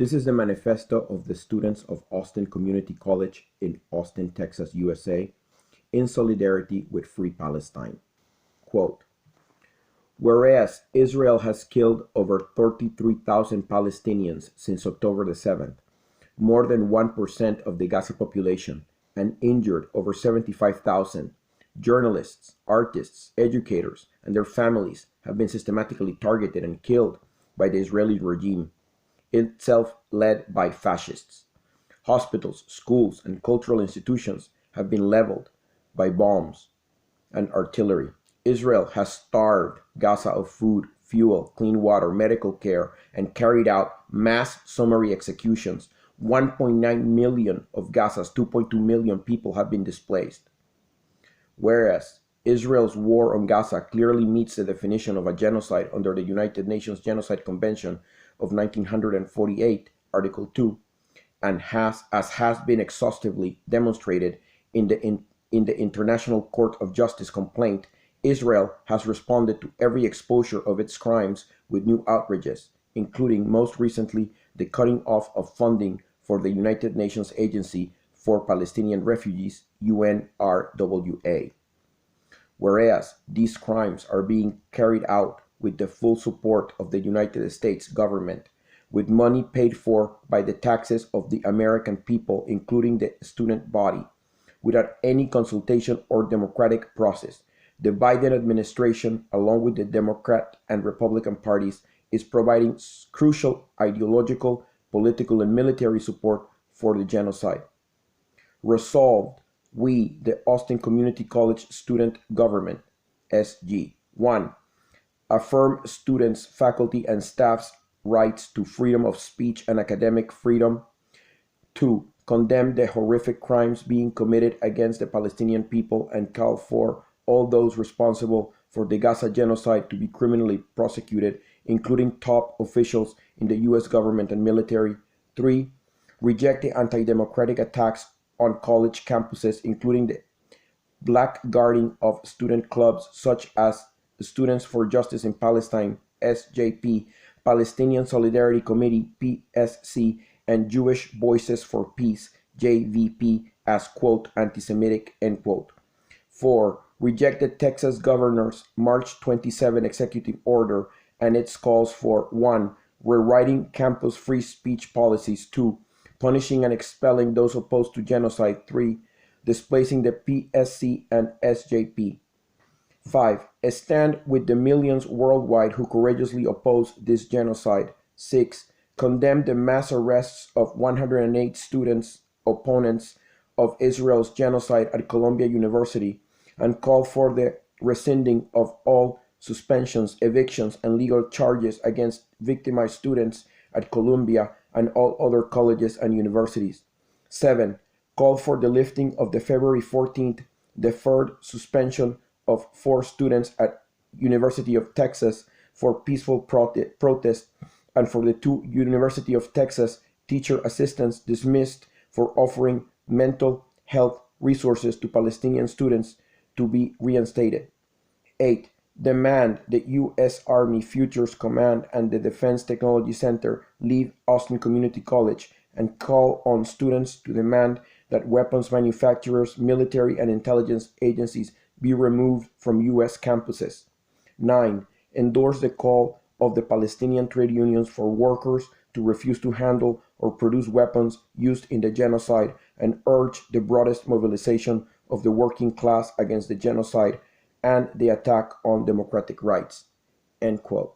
This is the manifesto of the students of Austin Community College in Austin, Texas, USA, in solidarity with Free Palestine. Quote, whereas Israel has killed over 33,000 Palestinians since October the 7th, more than 1% of the Gaza population, and injured over 75,000, journalists, artists, educators, and their families have been systematically targeted and killed by the Israeli regime, itself led by fascists. Hospitals, schools, and cultural institutions have been leveled by bombs and artillery. Israel has starved Gaza of food, fuel, clean water, medical care, and carried out mass summary executions. 1.9 million of Gaza's 2.2 million people have been displaced. Whereas Israel's war on Gaza clearly meets the definition of a genocide under the United Nations Genocide Convention of 1948, Article 2, and has been exhaustively demonstrated in the International Court of Justice complaint, Israel has responded to every exposure of its crimes with new outrages, including most recently the cutting off of funding for the United Nations Agency for Palestinian Refugees, UNRWA. Whereas these crimes are being carried out with the full support of the United States government, with money paid for by the taxes of the American people, including the student body, without any consultation or democratic process, the Biden administration, along with the Democrat and Republican parties, is providing crucial ideological, political, and military support for the genocide. Resolved, we, the Austin Community College Student Government, SG. 1. Affirm students, faculty, and staff's rights to freedom of speech and academic freedom. 2. Condemn the horrific crimes being committed against the Palestinian people and call for all those responsible for the Gaza genocide to be criminally prosecuted, including top officials in the U.S. government and military. 3. Reject the anti-democratic attacks on college campuses, including the blackguarding of student clubs such as the Students for Justice in Palestine, SJP, Palestinian Solidarity Committee, PSC, and Jewish Voices for Peace, JVP, as, quote, anti-Semitic, end quote. 4. Reject the Texas governor's March 27 executive order and its calls for 1. Rewriting campus free speech policies. 2. Punishing and expelling those opposed to genocide. 3. Displacing the PSC and SJP. 5. Stand with the millions worldwide who courageously oppose this genocide. 6. Condemn the mass arrests of 108 students, opponents of Israel's genocide at Columbia University, and call for the rescinding of all suspensions, evictions, and legal charges against victimized students at Columbia and all other colleges and universities. 7. Call for the lifting of the February 14th deferred suspension of 4 students at University of Texas for peaceful protest, and for the 2 University of Texas teacher assistants dismissed for offering mental health resources to Palestinian students to be reinstated. 8. Demand the U.S. Army Futures Command and the Defense Technology Center leave Austin Community College, and call on students to demand that weapons manufacturers, military, and intelligence agencies be removed from U.S. campuses. 9. Endorse the call of the Palestinian trade unions for workers to refuse to handle or produce weapons used in the genocide, and urge the broadest mobilization of the working class against the genocide and the attack on democratic rights. End quote.